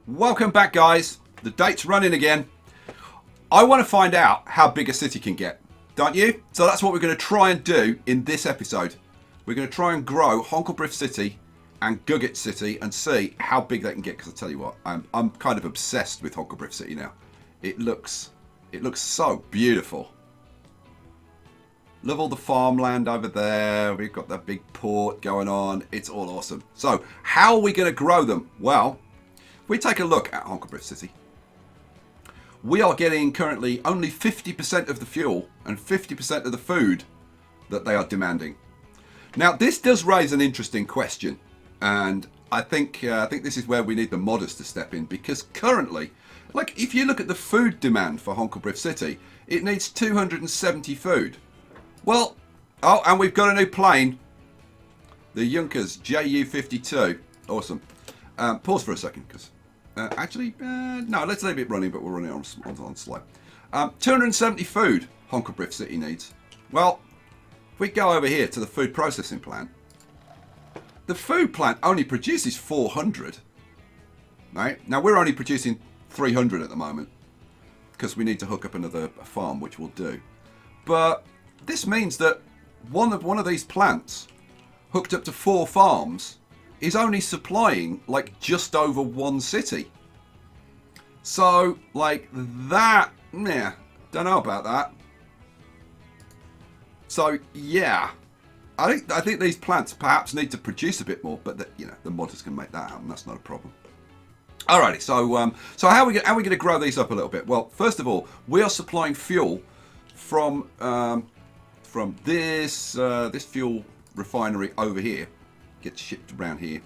Welcome back, guys. The date's running again. I want to find out how big a city can get, don't you? So that's what we're going to try and do in this episode. We're going to try and grow Honkelbriff City and Gugget City and see how big they can get. Because I tell you what, I'm kind of obsessed with Honkelbriff City now. It looks so beautiful. Love all the farmland over there. We've got that big port going on. It's all awesome. So how are we going to grow them? Well, if we take a look at Honkelbriff City, we are getting currently only 50% of the fuel and 50% of the food that they are demanding. Now, this does raise an interesting question, and I think this is where we need the modders to step in, because currently, like, if you look at the food demand for Honkelbriff City, it needs 270 food. Well, oh, and we've got a new plane, the Junkers Ju-52. Awesome. Pause for a second, because no, let's leave it running, but we'll run it on slow. 270 food Honkelbriff City needs. Well, if we go over here to the food processing plant, the food plant only produces 400. Right? Now, we're only producing 300 at the moment because we need to hook up another farm, which we'll do. But this means that one of these plants hooked up to 4 farms is only supplying like just over 1 city. So like that, yeah, don't know about that. So yeah, I think these plants perhaps need to produce a bit more, but the modders can make that happen. That's not a problem. Alrighty, so how are we going to grow these up a little bit? Well, first of all, we are supplying fuel from this fuel refinery over here. Gets shipped around here,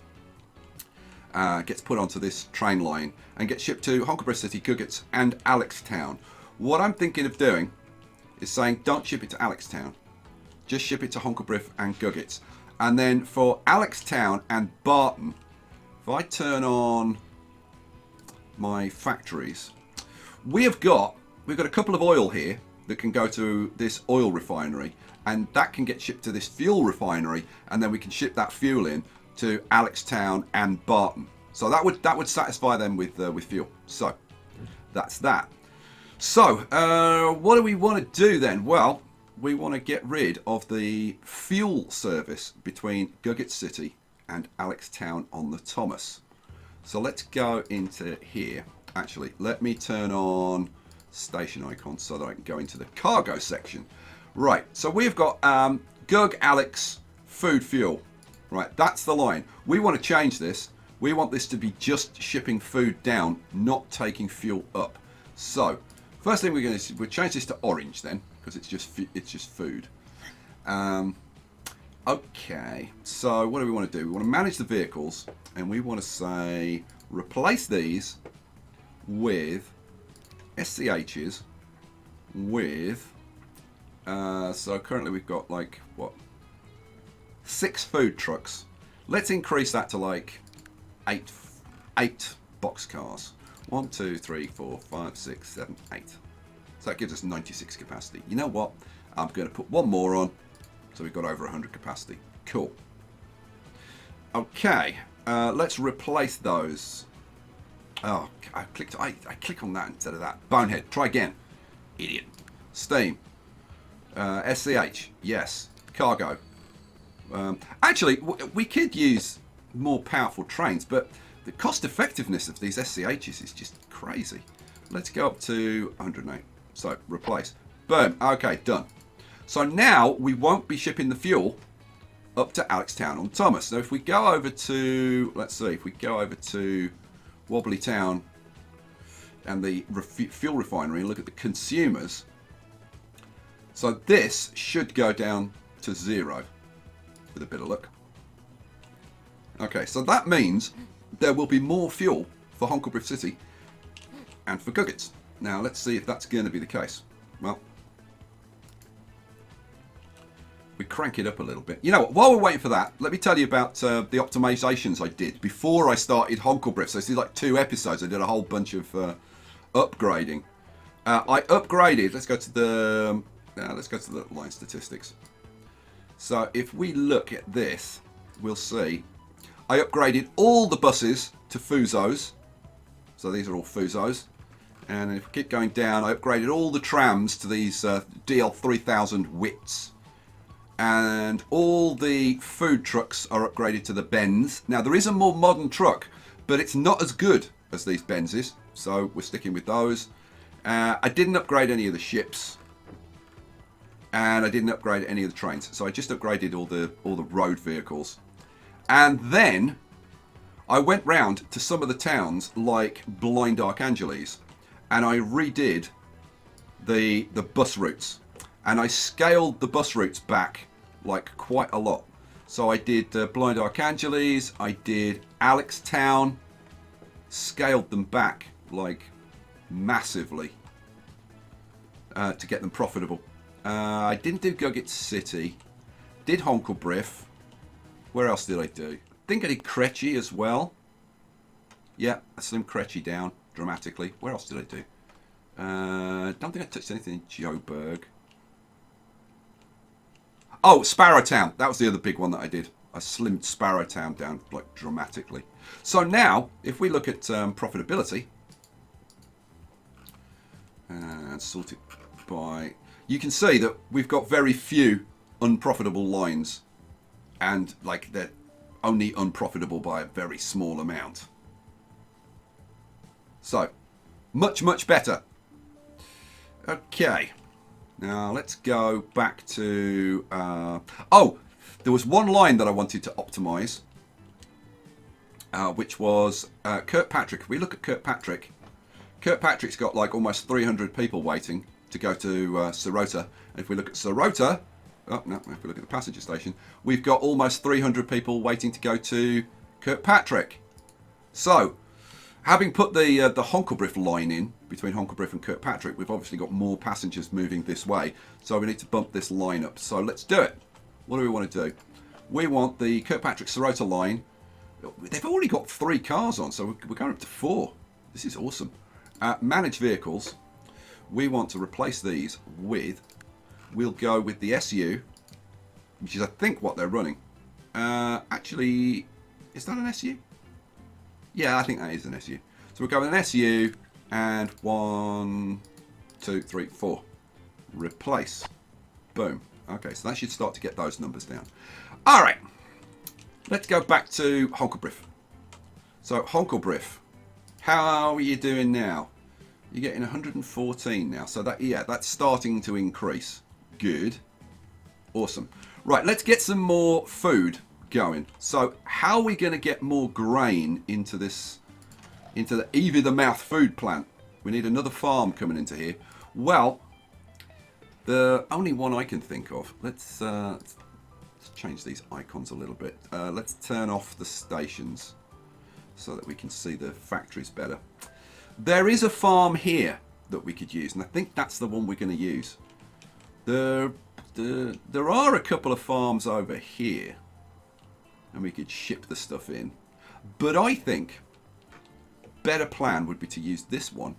gets put onto this train line and gets shipped to Honkelbriff City, Gugget and Alextown. What I'm thinking of doing is saying don't ship it to Alextown, just ship it to Honkelbriff and Gugget. And then for Alextown and Barton, if I turn on my factories, we've got a couple of oil here that can go to this oil refinery, and that can get shipped to this fuel refinery, and then we can ship that fuel in to Alextown and Barton. So that would satisfy them with fuel. So that's that. So what do we want to do then? Well, we want to get rid of the fuel service between Gugget City and Alextown on the Thomas. So let's go into here. Actually, let me turn on station icon so that I can go into the cargo section. Right, so we've got Gug, Alex, food, fuel. Right, that's the line. We want to change this. We want this to be just shipping food down, not taking fuel up. So, first thing we'll change this to orange then, because it's just food. Okay, so what do we want to do? We want to manage the vehicles, and we want to say replace these with SCHs with so currently we've got like 6 food trucks. Let's increase that to like 8 box cars. 1, 2, 3, 4, 5, 6, 7, 8. So that gives us 96 capacity. You know what? I'm going to put one more on, so we've got over 100 capacity. Cool. Okay, let's replace those. Oh, I click on that instead of that. Bonehead, try again. Idiot. Steam. SCH, yes. Cargo. Actually, we could use more powerful trains, but the cost effectiveness of these SCHs is just crazy. Let's go up to 108. So, replace. Boom. Okay, done. So now we won't be shipping the fuel up to Alextown on Thomas. So if we go over to, let's see, if we go over to Wobbly Town and the fuel refinery and look at the consumers, so this should go down to 0 with a bit of luck. Okay, so that means there will be more fuel for Honkelbriff City and for Gugget. Now let's see if that's going to be the case. Well, we crank it up a little bit. You know what, while we're waiting for that, let me tell you about the optimizations I did before I started Honkelbriff. So this is like 2 episodes. I did a whole bunch of upgrading. I upgraded, let's go to the line statistics. So if we look at this, we'll see I upgraded all the buses to Fusos. So these are all Fusos. And if we keep going down, I upgraded all the trams to these DL3000 Wits. And all the food trucks are upgraded to the Benz. Now, there is a more modern truck, but it's not as good as these Benzes. So we're sticking with those. I didn't upgrade any of the ships. And I didn't upgrade any of the trains. So I just upgraded all the road vehicles. And then I went round to some of the towns like Blind Archangeles. And I redid the bus routes. And I scaled the bus routes back like quite a lot. So I did Blind Archangeles, I did Alextown, scaled them back like massively to get them profitable. I didn't do Gugget City, did Honkelbriff. Where else did I do? I think I did Kretchy as well. Yeah, I slimmed Kretchy down dramatically. Where else did I do? Don't think I touched anything in Joburg. Oh, Sparrowtown. That was the other big one that I did. I slimmed Sparrowtown down like dramatically. So now, if we look at profitability and sort it by, you can see that we've got very few unprofitable lines, and like they're only unprofitable by a very small amount. So, much better. Okay. Now let's go back to... oh, there was one line that I wanted to optimize, which was Kirkpatrick. If we look at Kirkpatrick, Kirkpatrick's got like almost 300 people waiting to go to Sirota. And if we look at Sirota, oh no, if we look at the passenger station, we've got almost 300 people waiting to go to Kirkpatrick. So, having put the Honkelbriff line in between Honkelbriff and Kirkpatrick, we've obviously got more passengers moving this way. So we need to bump this line up. So let's do it. What do we want to do? We want the Kirkpatrick-Sirota line. They've already got 3 cars on, so we're going up to 4. This is awesome. Manage vehicles. We want to replace these with... We'll go with the SU, which is I think what they're running. Actually, is that an SU? Yeah, I think that is an SU. So we'll go with an SU and 1, 2, 3, 4. Replace. Boom. Okay, so that should start to get those numbers down. All right. Let's go back to Honkelbriff. So Honkelbriff, how are you doing now? You're getting 114 now. So that, yeah, that's starting to increase. Good. Awesome. Right, let's get some more food going. So how are we going to get more grain into this, into the Evie the Mouth food plant? We need another farm coming into here. Well, the only one I can think of, let's change these icons a little bit. Let's turn off the stations so that we can see the factories better. There is a farm here that we could use, and I think that's the one we're going to use. There are a couple of farms over here, and we could ship the stuff in. But I think a better plan would be to use this one.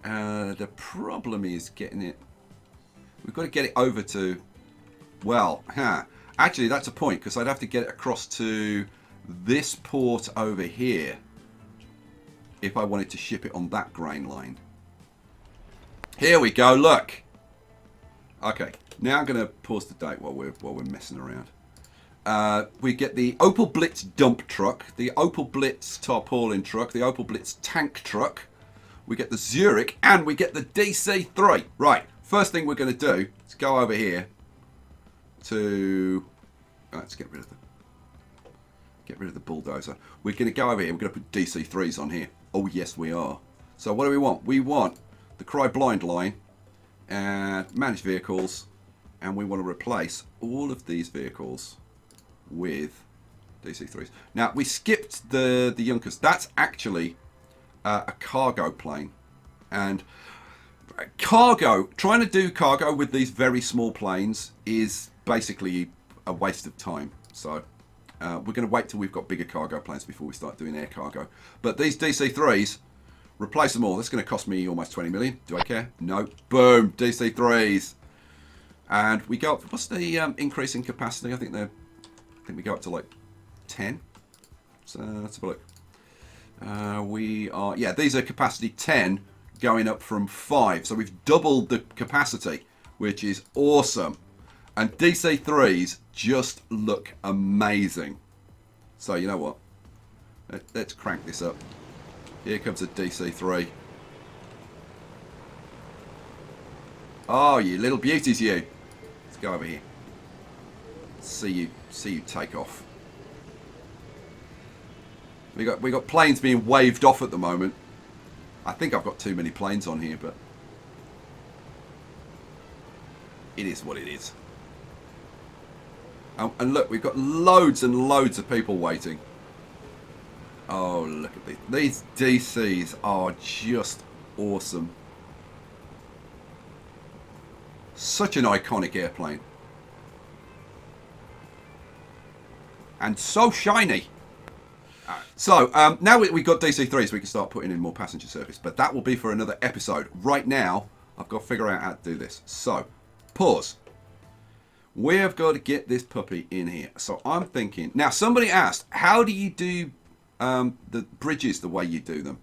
The problem is getting it... We've got to get it over to... Well, actually that's a point, because I'd have to get it across to this port over here if I wanted to ship it on that grain line. Here we go, look! Okay, now I'm going to pause the date while we're messing around. We get the Opel Blitz dump truck, the Opel Blitz tarpaulin truck, the Opel Blitz tank truck. We get the Zurich, and we get the DC3. Right, first thing we're going to do is go over here to... Let's get rid of the bulldozer. We're going to go over here. We're going to put DC3s on here. Oh, yes, we are. So what do we want? We want the Cry Blind line and manage vehicles, and we want to replace all of these vehicles with DC3s. Now, we skipped the Junkers. That's actually a cargo plane. And cargo, trying to do cargo with these very small planes is basically a waste of time. So we're going to wait till we've got bigger cargo planes before we start doing air cargo. But these DC3s, replace them all. That's going to cost me almost 20 million. Do I care? No. Boom. DC3s. And we go up. What's the increase in capacity? I think we go up to like 10. So let's have a look. Yeah, these are capacity 10 going up from 5. So we've doubled the capacity, which is awesome. And DC3s just look amazing. So you know what? Let's crank this up. Here comes a DC3. Oh, you little beauties, you. Let's go over here. See you take off. We got planes being waved off at the moment. I think I've got too many planes on here, but it is what it is. And look, we've got loads and loads of people waiting. Oh, look at these. These DCs are just awesome. Such an iconic airplane. And so shiny. So, now we've got DC3s, we can start putting in more passenger service. But that will be for another episode. Right now, I've got to figure out how to do this. So, pause. We've got to get this puppy in here. So, I'm thinking... Now, somebody asked, how do you do the bridges the way you do them?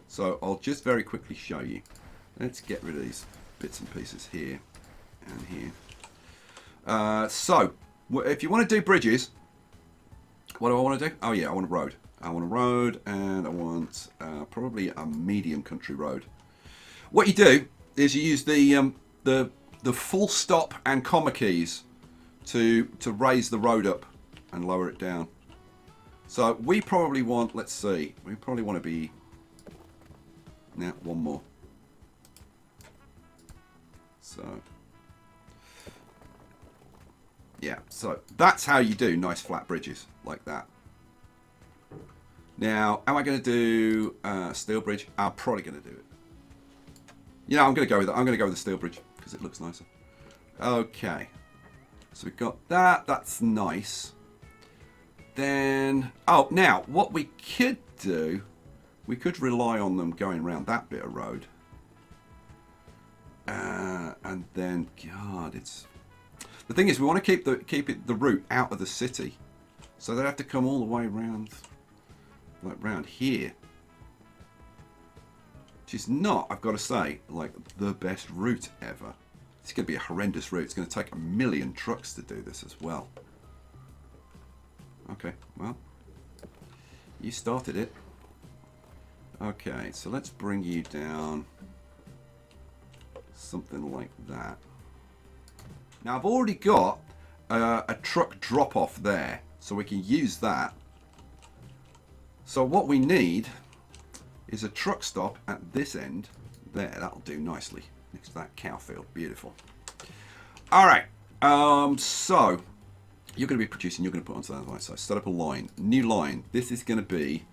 So, I'll just very quickly show you. Let's get rid of these bits and pieces here and here. So, if you want to do bridges... What do I want to do? Oh yeah, I want a road. I want a road, and I want probably a medium country road. What you do is you use the full stop and comma keys to raise the road up and lower it down. So we probably want, let's see, we probably want to be, now one more. So yeah, so that's how you do nice flat bridges like that. Now, am I going to do steel bridge? I'm probably going to do it. You know, I'm going to go with it. I'm going to go with the steel bridge because it looks nicer. Okay, so we've got that. That's nice. Then, oh, now what we could do, we could rely on them going around that bit of road, and then, God, it's. The thing is, we want to keep the route out of the city, so they have to come all the way around, like round here, which is not, I've got to say, like the best route ever. It's going to be a horrendous route. It's going to take 1 million trucks to do this as well. Okay, well, you started it. Okay, so let's bring you down something like that. Now I've already got a truck drop off there, so we can use that. So what we need is a truck stop at this end. There, that'll do nicely next to that cow field. Beautiful. All right, so you're going to be producing, you're going to put onto that line. So set up a line, new line. This is going to be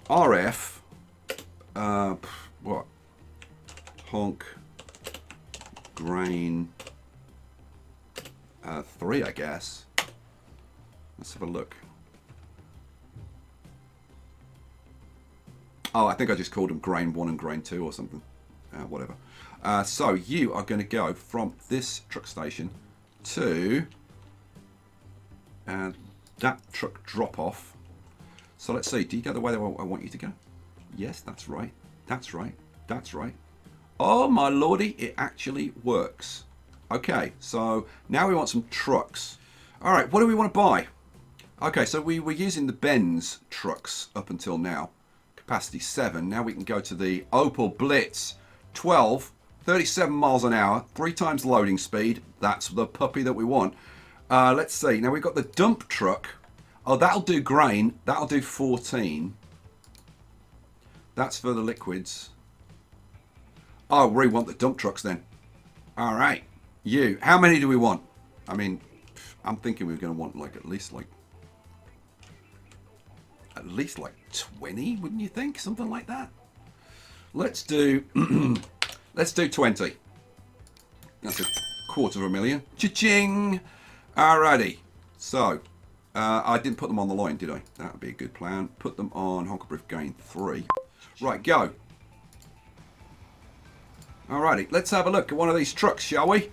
RF, what? Honk, grain, 3, I guess. Let's have a look. Oh, I think I just called them grain 1 and grain 2 or something. Whatever. So you are going to go from this truck station to that truck drop off. So let's see. Do you go the way that I want you to go? Yes, that's right. That's right. That's right. Oh my lordy, it actually works. Okay, so now we want some trucks. All right, what do we want to buy? Okay, so we were using the Benz trucks up until now. Capacity 7. Now we can go to the Opel Blitz 12, 37 miles an hour, 3 times loading speed. That's the puppy that we want. Let's see. Now we've got the dump truck. Oh, that'll do grain. That'll do 14. That's for the liquids. Oh, we want the dump trucks then. All right. You. How many do we want? I mean, I'm thinking we're going to want like at least like 20, wouldn't you think? Something like that. Let's do let's do 20. That's 250,000. Cha-ching! Alrighty. So I didn't put them on the line, did I? That would be a good plan. Put them on Honkerbrief Gain 3. Right, go. Alrighty, let's have a look at one of these trucks, shall we?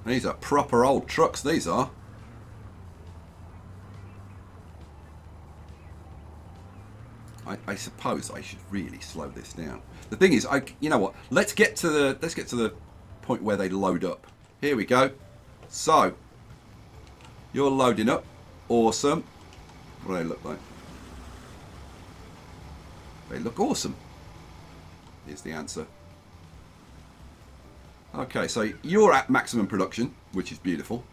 These are proper old trucks, these are. I suppose I should really slow this down. The thing is, you know what? Let's get to the point where they load up. Here we go. So you're loading up. Awesome. What do they look like? They look awesome. Here's the answer. Okay, so you're at maximum production, which is beautiful.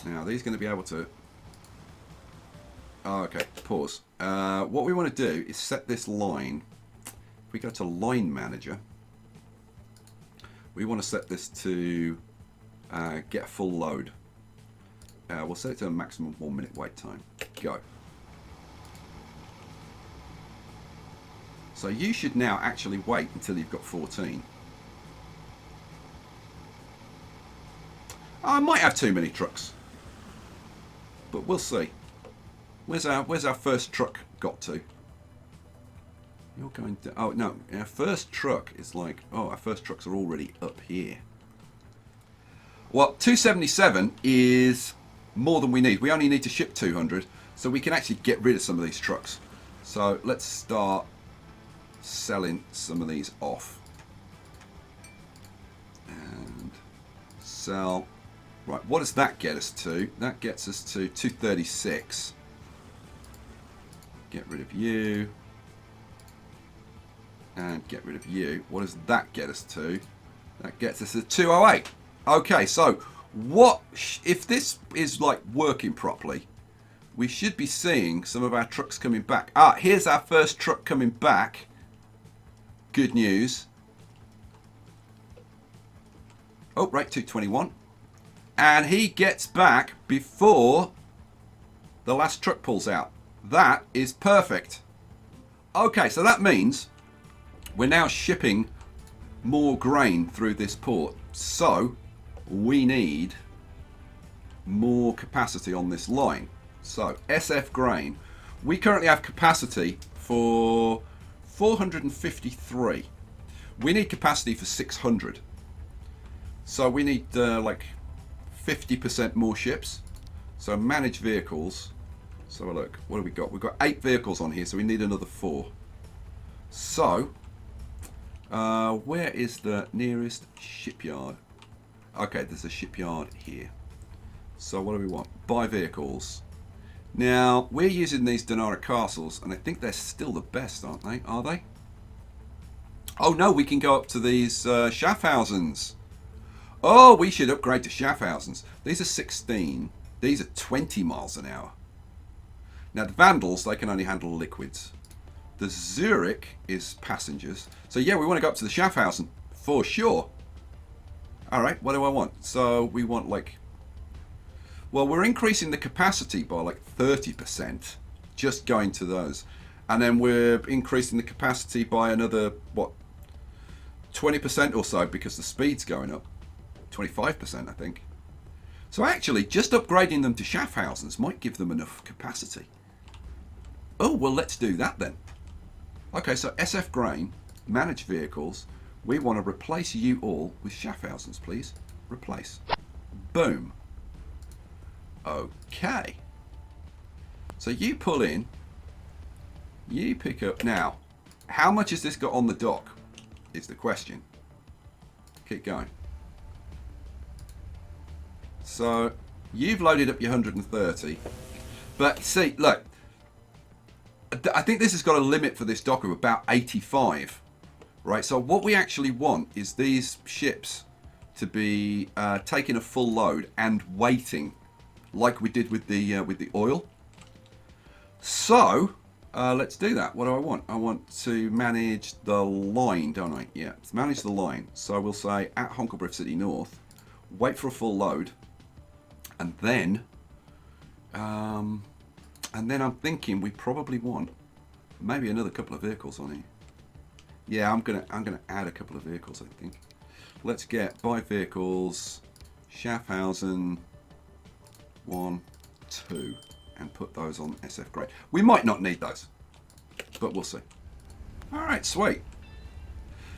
Now, are these going to be able to... Oh, okay, pause. What we want to do is set this line. If we go to line manager, we want to set this to get a full load. We'll set it to a maximum 1 minute wait time. Go. So you should now actually wait until you've got 14. I might have too many trucks, but we'll see. Where's our first truck got to? You're going to... Oh, no. Our first truck is like... Oh, our first trucks are already up here. Well, 277 is more than we need. We only need to ship 200, so we can actually get rid of some of these trucks. So let's start selling some of these off. And sell... Right, what does that get us to? That gets us to 236. Get rid of you. And get rid of you. What does that get us to? That gets us to 208. Okay, so what if this is like working properly? We should be seeing some of our trucks coming back. Ah, here's our first truck coming back. Good news. Oh, right, 221. And he gets back before the last truck pulls out. That is perfect. Okay, so that means we're now shipping more grain through this port. So we need more capacity on this line. So SF grain, we currently have capacity for 453. We need capacity for 600. So we need like 50% more ships. So manage vehicles. So look, what have we got? We've got 8 vehicles on here, so we need another 4. So where is the nearest shipyard? Okay, there's a shipyard here. So what do we want? Buy vehicles. Now, we're using these Donara castles, and I think they're still the best, aren't they? Are they? Oh no, we can go up to these Schaffhausens. Oh, we should upgrade to Schaffhausens. These are 16. These are 20 miles an hour. Now, the Vandals, they can only handle liquids. The Zurich is passengers. So yeah, we want to go up to the Schaffhausen for sure. Alright, what do I want? So we want like... Well, we're increasing the capacity by like 30%. Just going to those. And then we're increasing the capacity by another, what? 20% or so because the speed's going up. 25%, I think. So actually, just upgrading them to Schaffhausens might give them enough capacity. Oh, well, let's do that then. Okay, so SF Grain, manage vehicles. We want to replace you all with Schaffhausens, please. Replace. Boom. Okay. So you pull in. You pick up. Now, how much has this got on the dock? Is the question. Keep going. So you've loaded up your 130. But see, look. I think this has got a limit for this dock of about 85. Right, so what we actually want is these ships to be taking a full load and waiting, like we did with the oil. So let's do that. What do I want? I want to manage the line, don't I? Yeah, let's manage the line. So we'll say at Honkelbrief City North, wait for a full load, and then I'm thinking we probably want maybe another couple of vehicles on here. Yeah, I'm gonna add a couple of vehicles, I think. Let's get buy vehicles, Schaffhausen 1, 2, and put those on SF grade. We might not need those, but we'll see. All right, sweet.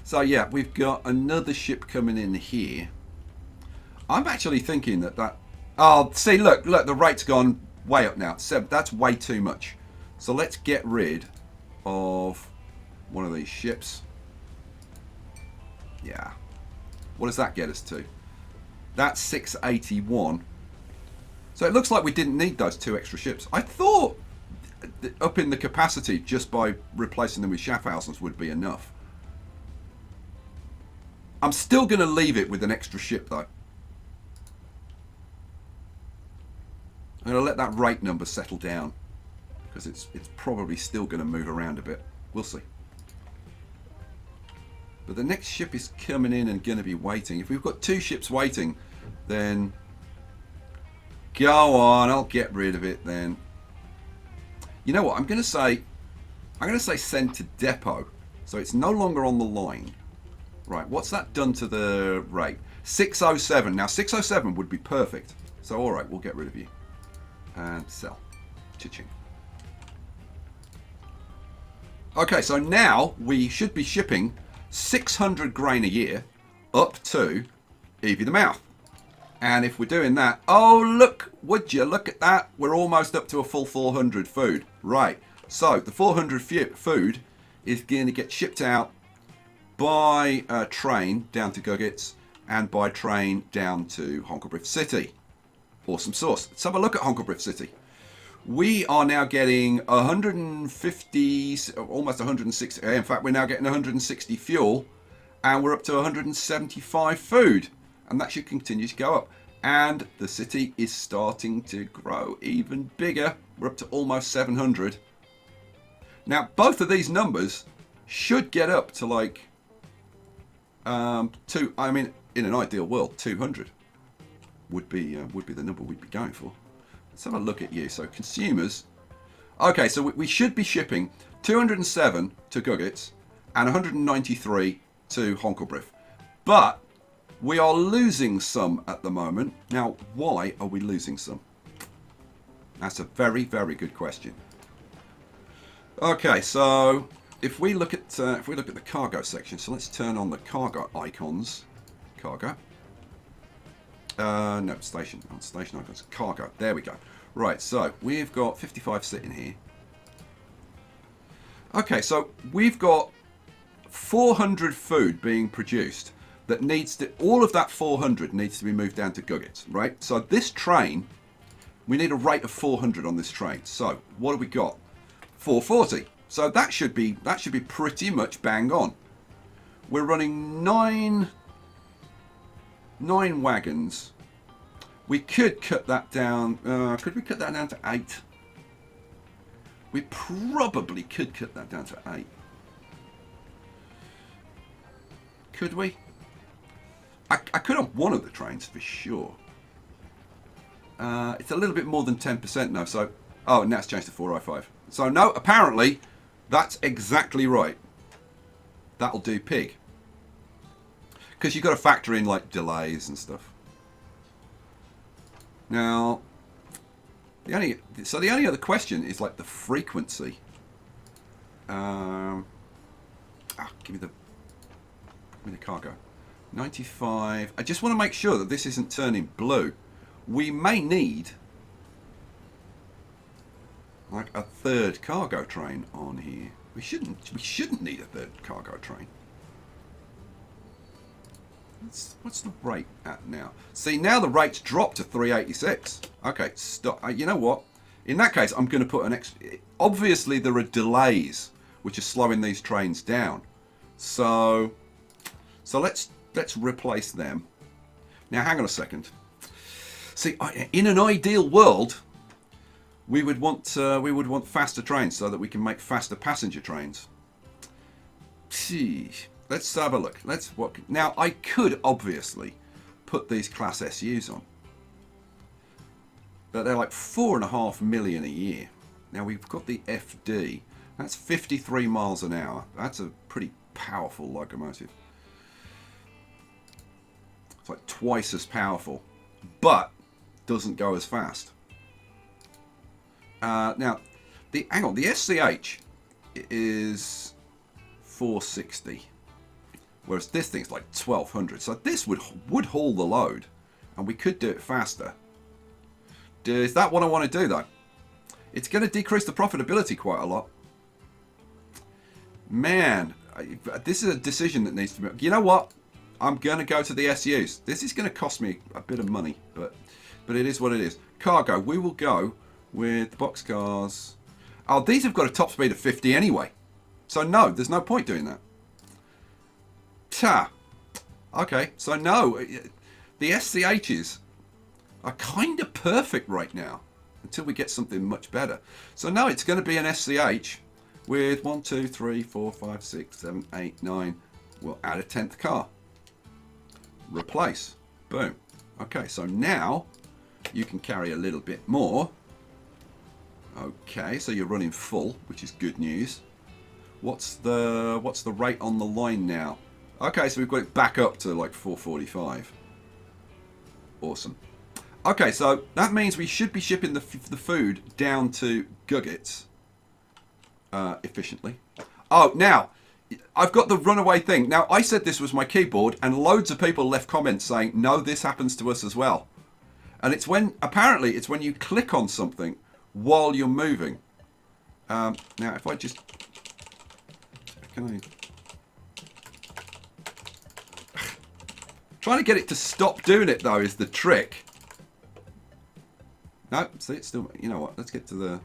So yeah, we've got another ship coming in here. I'm actually thinking that... Oh, see, look, the rate's gone way up now. So that's way too much. So let's get rid of one of these ships. Yeah. What does that get us to? That's 681. So it looks like we didn't need those 2 extra ships. I thought up in the capacity just by replacing them with Schaffhausens would be enough. I'm still going to leave it with an extra ship though. I'm going to let that rate number settle down because it's probably still going to move around a bit. We'll see. But the next ship is coming in and going to be waiting. If we've got 2 ships waiting, then go on, I'll get rid of it then. You know what, I'm going to say send to depot. So it's no longer on the line. Right, what's that done to the rate? 607. Now 607 would be perfect. So alright, we'll get rid of you. And sell. Cha-ching. Okay, so now we should be shipping 600 grain a year up to Evie the Mouth. And if we're doing that, oh look, would you look at that? We're almost up to a full 400 food. Right, so the 400 food is going to get shipped out by train down to Guggets and by train down to Honkelbriff City. Awesome sauce. Let's have a look at Honkelbriff City. We are now getting 150, almost 160. In fact, we're now getting 160 fuel, and we're up to 175 food, and that should continue to go up. And the city is starting to grow even bigger. We're up to almost 700. Now, both of these numbers should get up to like I mean, in an ideal world, 200 would be the number we'd be going for. Let's have a look at you. So consumers. Okay, so we should be shipping 207 to Guggets and 193 to Honkelbriff. But we are losing some at the moment. Now, why are we losing some? That's a very, very good question. Okay, so if we look at the cargo section, so let's turn on the cargo icons. Cargo. No, station. Not station icons. Cargo. There we go. Right, so we've got 55 sitting here. Okay, so we've got 400 food being produced that needs to, all of that 400 needs to be moved down to Guggets, right? So this train, we need a rate of 400 on this train. So what have we got? 440. So that should be pretty much bang on. We're running nine wagons. We could cut that down. Could we cut that down to 8? We probably could cut that down to 8. Could we? I could on one of the trains for sure. It's a little bit more than 10% now. So, oh, now it's changed to 405. So no, apparently that's exactly right. That'll do pig. Because you've got to factor in like delays and stuff. Now, the only other question is like the frequency. Give me the cargo. 95. I just want to make sure that this isn't turning blue. We may need like a third cargo train on here. We shouldn't need a third cargo train. What's the rate at now? See, now the rate's dropped to 386. Okay, stop. You know what? In that case, I'm going to put an extra. Obviously, there are delays which are slowing these trains down. So let's replace them. Now, hang on a second. See, in an ideal world, we would want faster trains so that we can make faster passenger trains. Let's have a look. Now, I could obviously put these Class SUs on, but they're like 4.5 million a year. Now we've got the FD. That's 53 miles an hour. That's a pretty powerful locomotive. It's like twice as powerful, but doesn't go as fast. Now, hang on, the SCH is 460. Whereas this thing's like 1200. So this would haul the load. And we could do it faster. Is that what I want to do though? It's going to decrease the profitability quite a lot. Man, this is a decision that needs to be... You know what? I'm going to go to the SUs. This is going to cost me a bit of money, but it is what it is. Cargo, we will go with the boxcars. Oh, these have got a top speed of 50 anyway. So no, there's no point doing that. Ta. Okay, so no. The SCHs are kind of perfect right now until we get something much better. So no, it's going to be an SCH with 1, 2, 3, 4, 5, 6, 7, 8, 9. We'll add a 10th car. Replace. Boom. Okay, so now you can carry a little bit more. Okay, so you're running full, which is good news. What's the rate on the line now? Okay, so we've got it back up to like 445. Awesome. Okay, so that means we should be shipping the food down to Guggets efficiently. Oh, now, I've got the runaway thing. Now, I said this was my keyboard, and loads of people left comments saying, no, this happens to us as well. And it's when, apparently, it's when you click on something while you're moving. Now, if I just... Can I... Trying to get it to stop doing it, though, is the trick. No, see, it's still... You know what? Let's get to the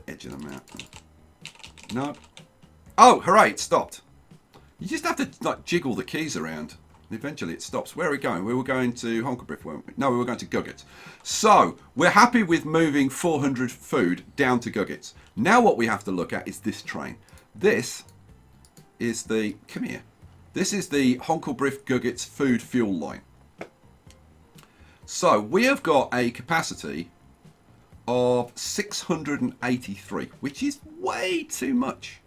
edge of the map. No. Oh, hooray, it stopped. You just have to like jiggle the keys around. And eventually it stops. Where are we going? We were going to Honkerbriff, weren't we? No, we were going to Guggets. So, we're happy with moving 400 food down to Guggets. Now what we have to look at is this train. This is the... Come here. This is the Honkerbriff Guggets food fuel line. So, we have got a capacity of 683, which is way too much.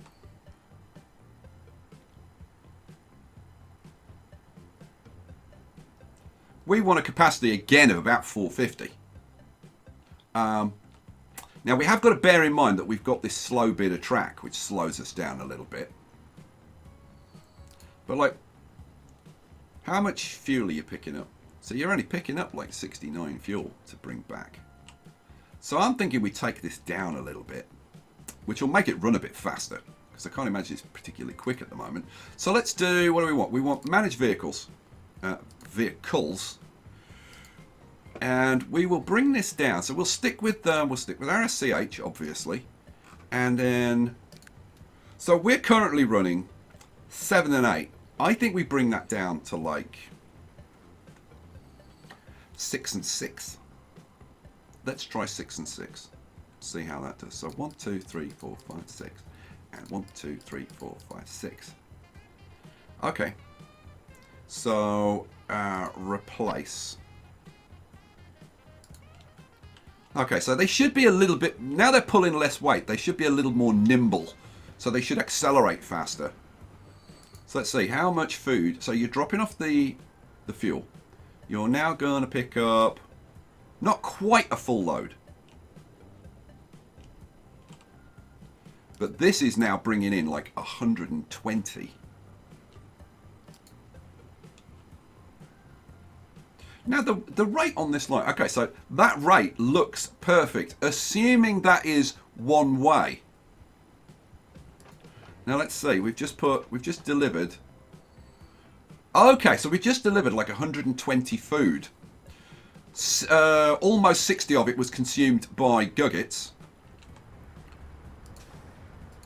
We want a capacity again of about 450. Now we have got to bear in mind that we've got this slow bit of track which slows us down a little bit. But like, how much fuel are you picking up? So you're only picking up like 69 fuel to bring back. So I'm thinking we take this down a little bit, which will make it run a bit faster, because I can't imagine it's particularly quick at the moment. So let's do, what do we want? We want managed vehicles. Vehicles. And we will bring this down. So we'll stick with our SCH, obviously. And then, so we're currently running 7 and 8. I think we bring that down to like 6 and 6. Let's try 6 and 6. See how that does. So 1, 2, 3, 4, 5, 6. And 1, 2, 3, 4, 5, 6. Okay. So, replace. Okay, so they should be a little bit... Now they're pulling less weight. They should be a little more nimble. So they should accelerate faster. So let's see. How much food? So you're dropping off the fuel. You're now going to pick up... Not quite a full load. But this is now bringing in like 120. Now the rate on this line, okay, so that rate looks perfect, assuming that is one way. Now let's see, we've just delivered. Okay, so we just delivered like 120 food. Almost 60 of it was consumed by Guggets.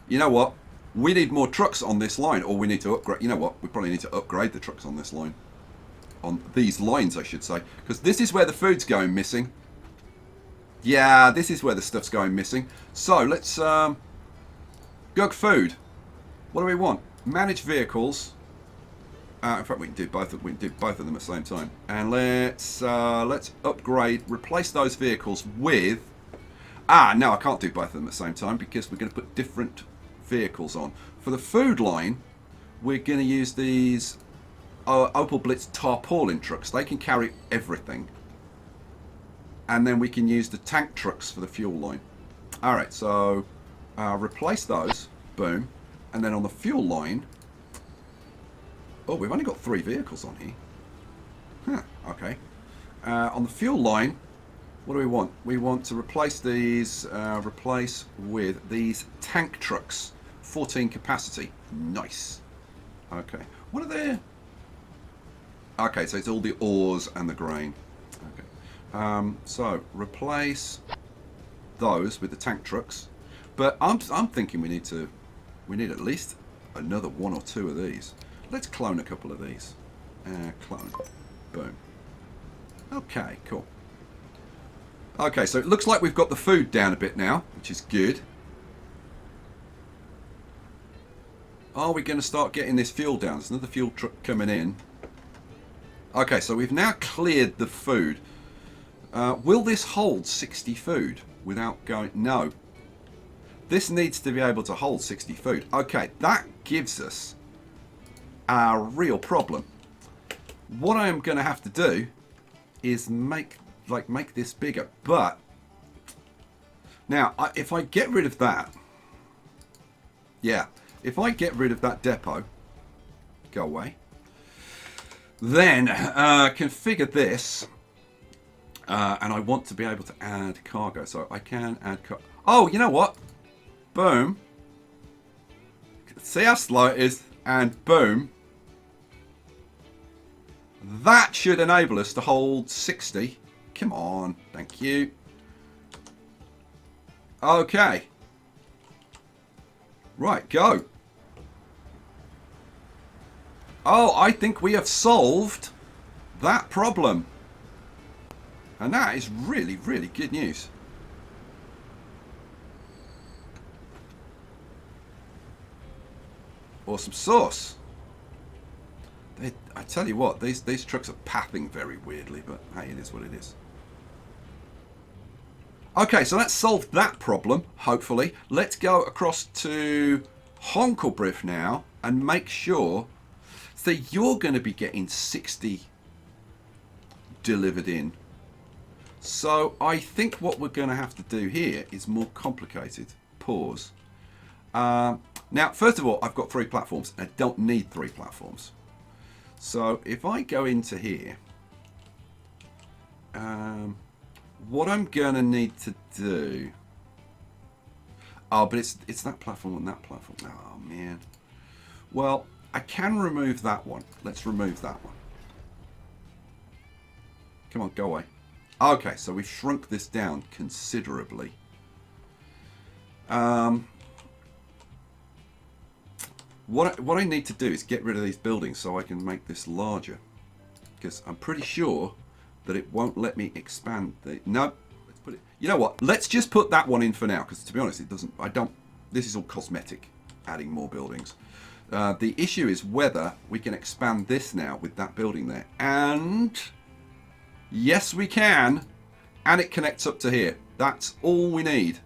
You know what? We need more trucks on this line, or we need to upgrade. You know what? We probably need to upgrade the trucks on this line. On these lines, I should say. Because this is where the food's going missing. Yeah, this is where the stuff's going missing. So, let's... Gug food. What do we want? Manage vehicles. In fact, we can do both of them at the same time. And let's upgrade, replace those vehicles with... no, I can't do both of them at the same time because we're going to put different vehicles on. For the food line, we're going to use these Opel Blitz tarpaulin trucks. They can carry everything. And then we can use the tank trucks for the fuel line. Alright, so replace those. Boom. And then on the fuel line, Oh, we've only got 3 vehicles on here. Huh, okay. On the fuel line, what do we want? We want to replace these, replace with these tank trucks. 14 capacity. Nice. Okay. What are they? Okay, so it's all the ores and the grain. Okay. So replace those with the tank trucks. But I'm thinking we need at least another 1 or 2 of these. Let's clone a couple of these. Clone. Boom. Okay, cool. Okay, so it looks like we've got the food down a bit now, which is good. Are we going to start getting this fuel down? There's another fuel truck coming in. Okay, so we've now cleared the food. Will this hold 60 food without going... No. This needs to be able to hold 60 food. Okay, that gives us a real problem. What I am going to have to do is make this bigger. But now, if I get rid of that... Yeah, if I get rid of that depot... Go away. Then configure this, and I want to be able to add cargo, so I can add cargo. Oh, you know what? Boom. See how slow it is, and boom. That should enable us to hold 60. Come on, thank you. Okay. Right, go. Oh, I think we have solved that problem. And that is really, really good news. Awesome sauce. I tell you what, these trucks are pathing very weirdly, but hey, it is what it is. Okay, so that's solved that problem, hopefully. Let's go across to Honkelbrief now and make sure... So you're going to be getting 60 delivered in. So I think what we're going to have to do here is more complicated. Pause. Now, first of all, I've got 3 platforms. I don't need 3 platforms. So if I go into here, what I'm going to need to do... Oh, but it's that platform and that platform. Oh, man. Well... I can remove that one. Let's remove that one. Come on, go away. Okay, so we've shrunk this down considerably. What I need to do is get rid of these buildings so I can make this larger. Because I'm pretty sure that it won't let me expand the... No, let's put it... You know what? Let's just put that one in for now. Because to be honest, it doesn't... This is all cosmetic. Adding more buildings. The issue is whether we can expand this now with that building there. And yes, we can. And it connects up to here. That's all we need.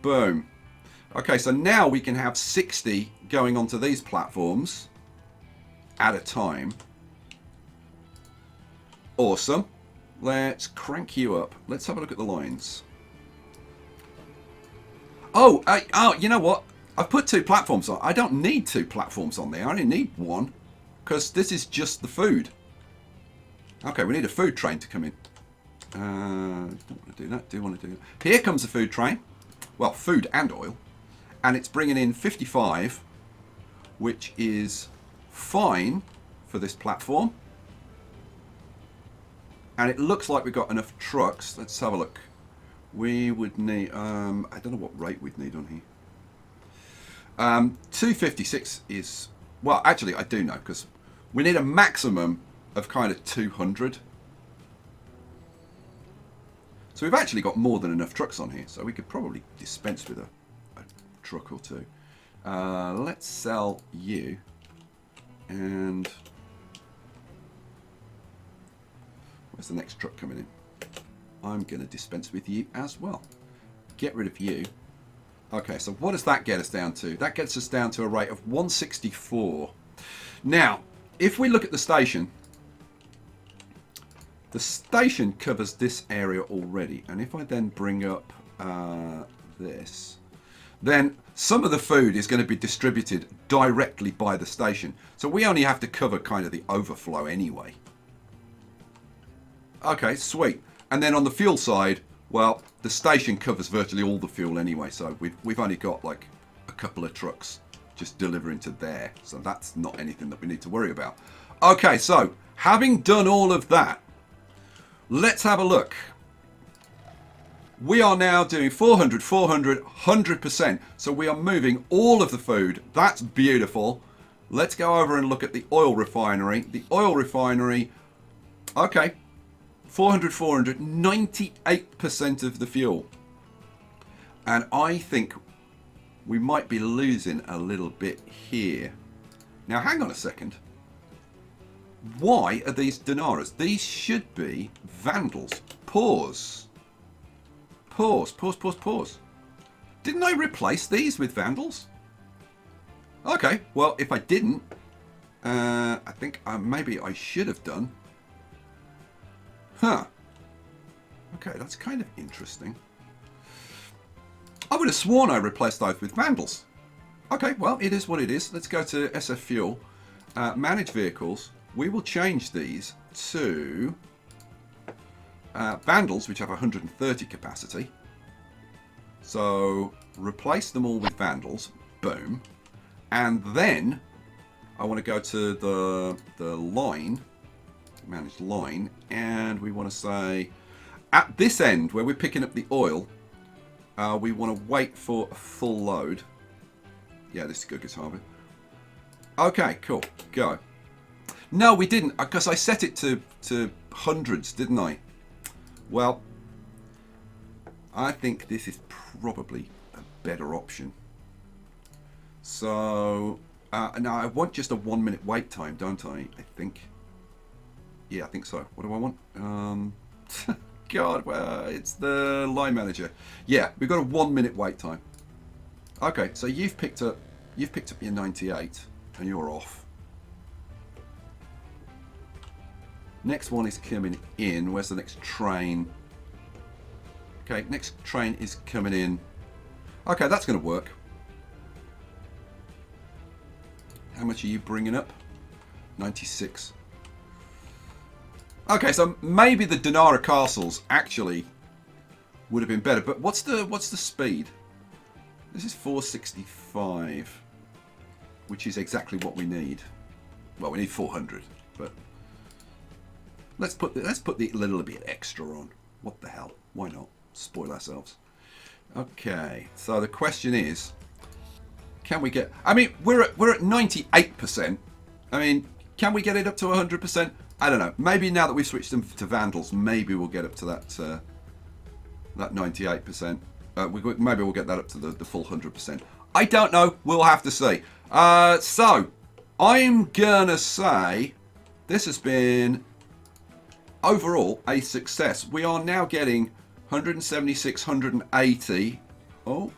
Boom. Okay, so now we can have 60 going onto these platforms at a time. Awesome. Let's crank you up. Let's have a look at the lines. Oh, you know what? I've put 2 platforms on. I don't need 2 platforms on there. I only need 1 because this is just the food. Okay, we need a food train to come in. Don't want to do that. Do want to do that. Here comes the food train. Well, food and oil. And it's bringing in 55, which is fine for this platform. And it looks like we've got enough trucks. Let's have a look. We would need... I don't know what rate we'd need on here. 256 is... Well, actually, I do know, because we need a maximum of kind of 200. So we've actually got more than enough trucks on here, so we could probably dispense with a truck or 2. Let's sell you. And... Where's the next truck coming in? I'm going to dispense with you as well. Get rid of you. Okay, so what does that get us down to? That gets us down to a rate of 164. Now, if we look at the station covers this area already. And if I then bring up this, then some of the food is going to be distributed directly by the station. So we only have to cover kind of the overflow anyway. Okay, sweet. And then on the fuel side, well, the station covers virtually all the fuel anyway. So we've only got like a couple of trucks just delivering to there. So that's not anything that we need to worry about. Okay, so having done all of that, let's have a look. We are now doing 400, 400, 100%. So we are moving all of the food. That's beautiful. Let's go over and look at the oil refinery. The oil refinery, okay, 400, 400, 98% of the fuel. And I think we might be losing a little bit here. Now, hang on a second. Why are these Dinaras? These should be Vandals. Pause. Pause, pause, pause, pause. Didn't I replace these with Vandals? Okay, well, if I didn't, I think maybe I should have done. Huh. Okay, that's kind of interesting. I would have sworn I replaced those with Vandals. Okay, well, it is what it is. Let's go to SF Fuel. Manage vehicles. We will change these to Vandals, which have 130 capacity. So replace them all with Vandals. Boom. And then I want to go to the line, manage line, and we want to say at this end where we're picking up the oil, we want to wait for a full load. Yeah, this is good, it's Harvey. Okay, cool. Go. No, we didn't, because I set it to hundreds, didn't I? Well, I think this is probably a better option. So, now I want just a 1 minute wait time, don't I? I think. Yeah, I think so. What do I want? God, well, it's the line manager. Yeah, we've got a 1 minute wait time. Okay, so you've picked up your 98, and you're off. Next one is coming in. Where's the next train? Okay, next train is coming in. Okay, that's going to work. How much are you bringing up? 96. Okay, so maybe the Dinara castles actually would have been better. But what's the speed? This is 465, which is exactly what we need. Well, we need 400, but let's put the little bit extra on. What the hell? Why not? Spoil ourselves. Okay, so the question is, can we get? I mean, we're at 98%. I mean, can we get it up to 100%? I don't know. Maybe now that we've switched them to Vandals, maybe we'll get up to that 98%. Maybe we'll get that up to the full 100%. I don't know. We'll have to see. So I'm gonna say this has been overall a success. We are now getting 176, 180. Oh.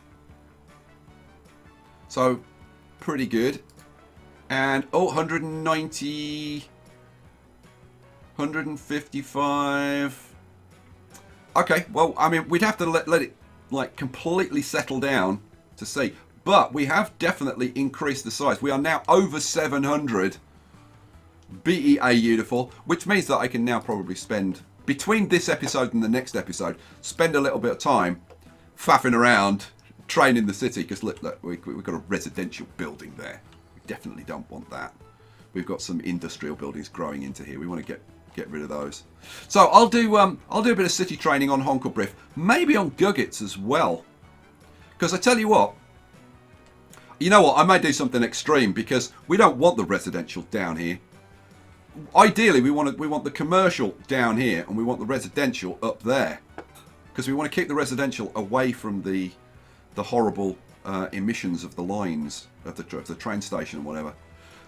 So, pretty good. And, 190, 155. Okay, well, I mean, we'd have to let it, like, completely settle down to see. But we have definitely increased the size. We are now over 700 BEA beautiful, which means that I can now probably spend, between this episode and the next episode, spend a little bit of time faffing around, training the city, because look, we've got a residential building there. We definitely don't want that. We've got some industrial buildings growing into here. We want to get rid of those. So I'll do a bit of city training on Honkelbriff, maybe on Guggets as well. Because I tell you what, I may do something extreme, because we don't want the residential down here. Ideally, we want the commercial down here, and we want the residential up there, because we want to keep the residential away from the horrible emissions of the lines of the train station and whatever.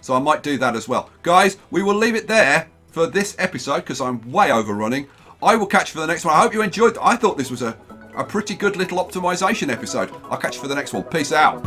So I might do that as well. Guys, we will leave it there for this episode because I'm way overrunning. I will catch you for the next one. I hope you enjoyed. I thought this was a pretty good little optimization episode. I'll catch you for the next one. Peace out.